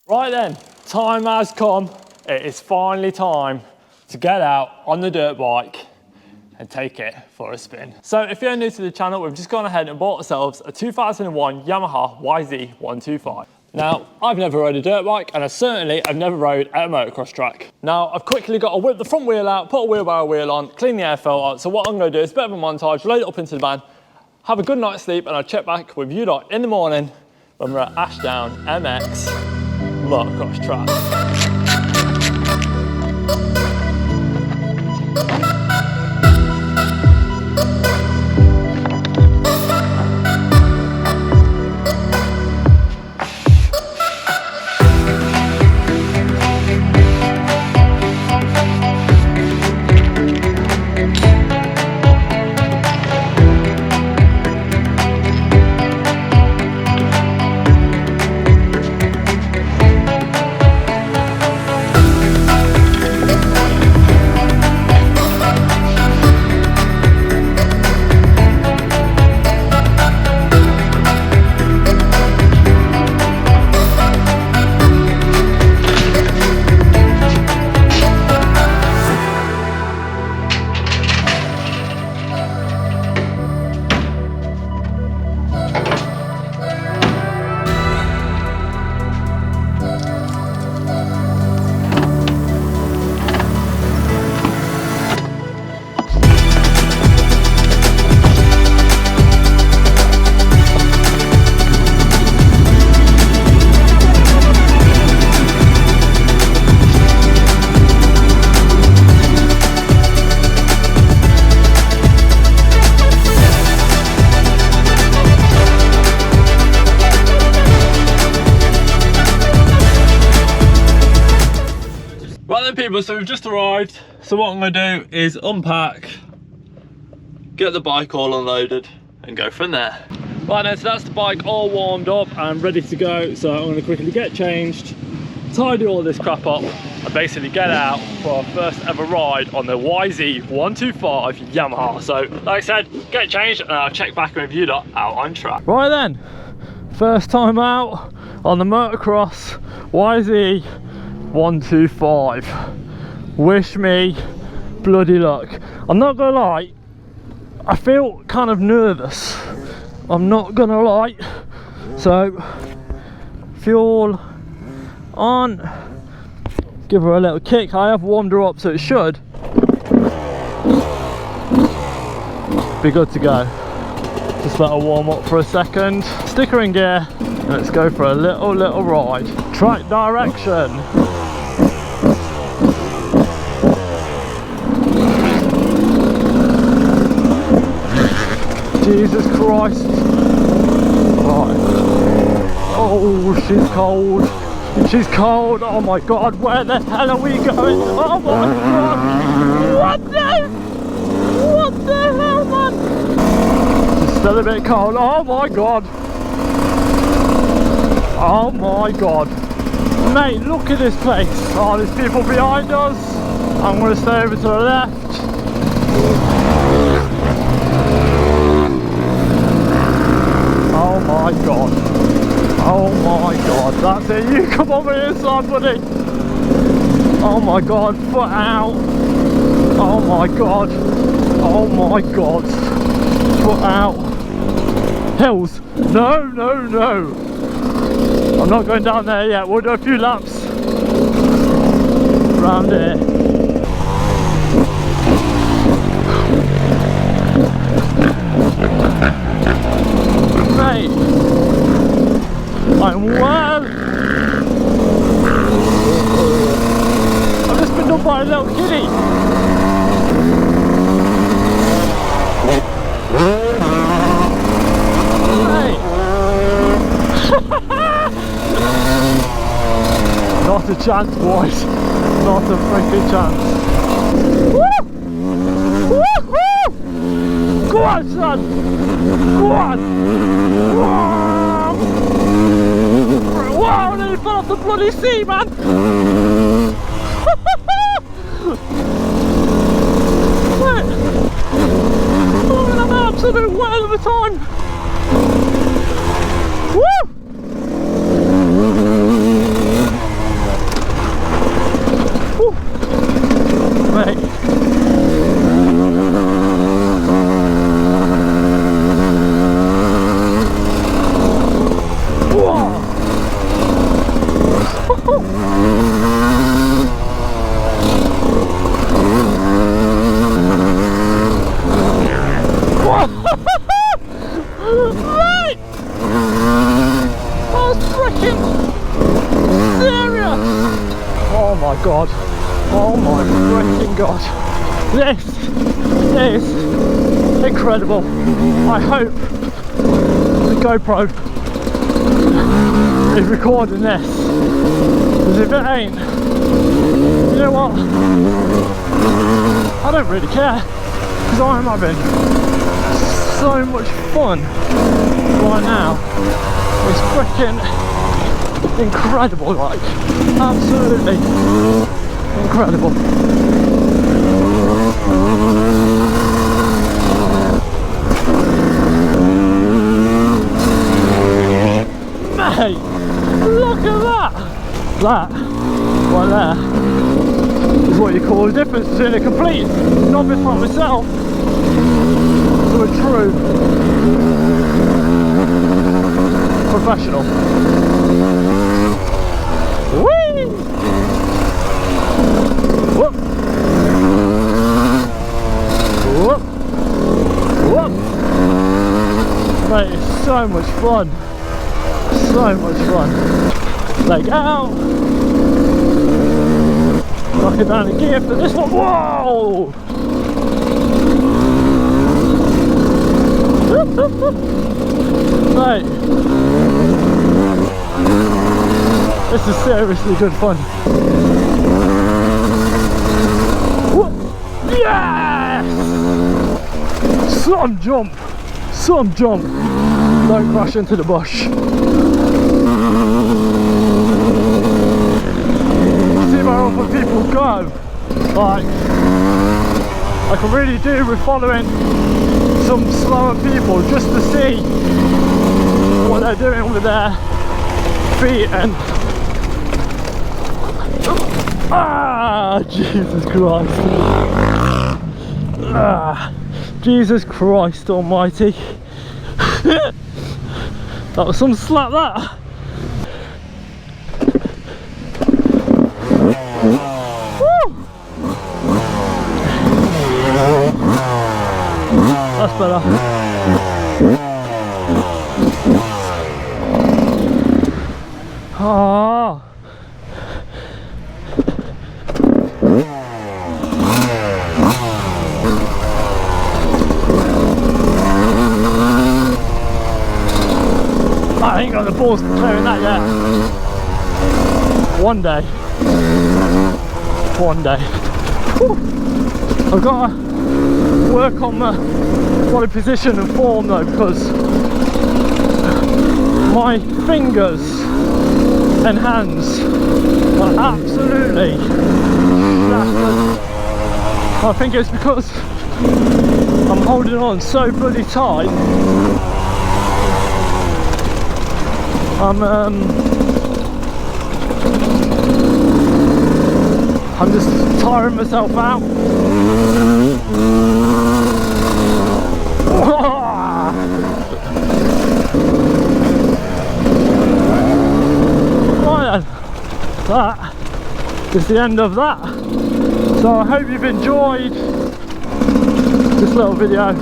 Right then, time has come. It is finally time to get out on the dirt bike and take it for a spin. So if you're new to the channel, we've just gone ahead and bought ourselves a 2001 Yamaha YZ125. Now, I've never rode a dirt bike, and I've never rode at a motocross track. Now, I've quickly got to whip the front wheel out, put a wheelbarrow wheel on, clean the air filter. So what I'm gonna do is a bit of a montage, load it up into the van, have a good night's sleep, and I'll check back with you lot in the morning when we're at Ashdown Mx Track. People, so we've just arrived. So what I'm going to do is unpack, get the bike all unloaded and go from there. Right then, so that's the bike all warmed up and ready to go. So I'm going to quickly get changed, tidy all this crap up and basically get out for our first ever ride on the YZ125 Yamaha. So like I said, get changed and I'll check back with you lot out on track. Right then, first time out on the motocross YZ125. Wish me bloody luck. I'm not gonna lie, I feel kind of nervous. I'm not gonna lie. So, fuel on. Give her a little kick. I have warmed her up, so it should be good to go. Just let her warm up for a second. Stick her in gear. Let's go for a little ride. Track direction. Jesus Christ. Right. Oh, she's cold. She's cold. Oh my God, where the hell are we going? Oh my God. What the hell, man? She's still a bit cold. Oh my God. Oh my God. Mate, look at this place. Oh, there's people behind us. I'm going to stay over to the left. Oh my God. Oh my God. That's it. You come over here, son, buddy. Oh my God. Foot out. Oh my God. Oh my God. Foot out. Hills. No, no, no. I'm not going down there yet. We'll do a few laps around here. Mate, I'm well. I've just been done by a little kiddie. Mate. Not a chance, boys. Not a freaking chance. Woo! Woo-hoo! Go on, son! Go on! Whoa! Wow, I nearly fell off the bloody sea, man! Oh, I'm having an absolute whale of a time! Woo! my god. Oh my freaking god. This is incredible. I hope the GoPro is recording this. Because if it ain't, you know what? I don't really care. Because I'm having so much fun right now. It's freaking incredible, like, absolutely incredible. Mate, look at that! That, right there, is what you call the difference between a complete novice like myself to a true professional. Whee! Whoop! Whoop! Whoop! Mate, it's so much fun. So much fun. Leg out. Knock it down in gear for this one. Whoa! Mate, this is seriously good fun. Whoop. Yes! Some jump. Some jump. Don't crash into the bush. See where other people go. Like, I can really do with following some slower people just to see what they're doing with their feet and Jesus Christ. Jesus Christ almighty. That was some slap, that. Woo! That's better. Oh. I ain't got the balls for clearing that yet. One day. One day. Whew. I've got to work on my body position and form though, because my fingers and hands are absolutely shattered. I think it's because I'm holding on so bloody tight. I'm just tiring myself out. Right then, that is the end of that. So I hope you've enjoyed this little video.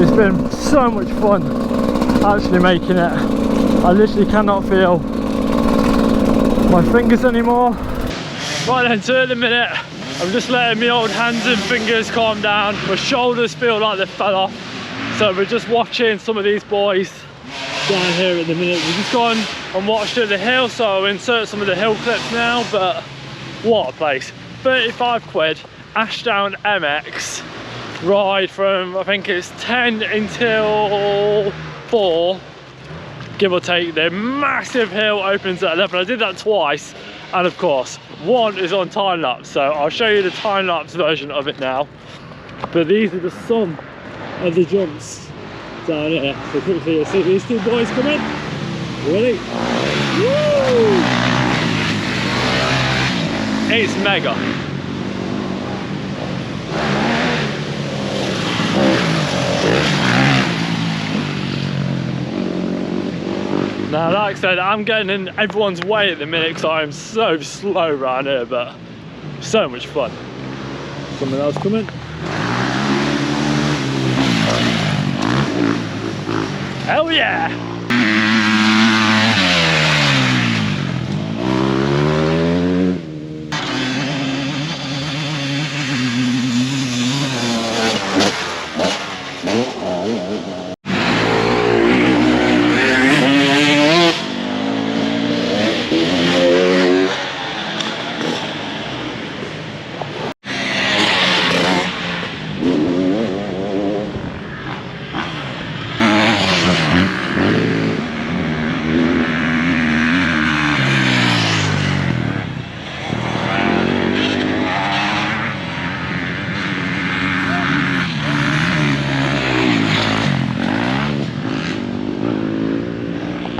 It's been so much fun actually making it. I literally cannot feel my fingers anymore. Right then, so at the minute I'm just letting my old hands and fingers calm down. My shoulders feel like they fell off, so we're just watching some of these boys down here at the minute. We've just gone and watched at the hill, so I'll insert some of the hill clips now. But what a place. 35 quid, Ashdown Mx ride from, I think it's 10 until 4, give or take. The massive hill opens at 11. I did that twice, and of course one is on time lapse, so I'll show you the time lapse version of it now. But these are the some of the jumps down here. So quickly you'll see these two boys come in. Ready? Woo! It's mega. Now, like I said, I'm getting in everyone's way at the minute because I'm so slow around here, but so much fun. Someone else coming. Hell yeah!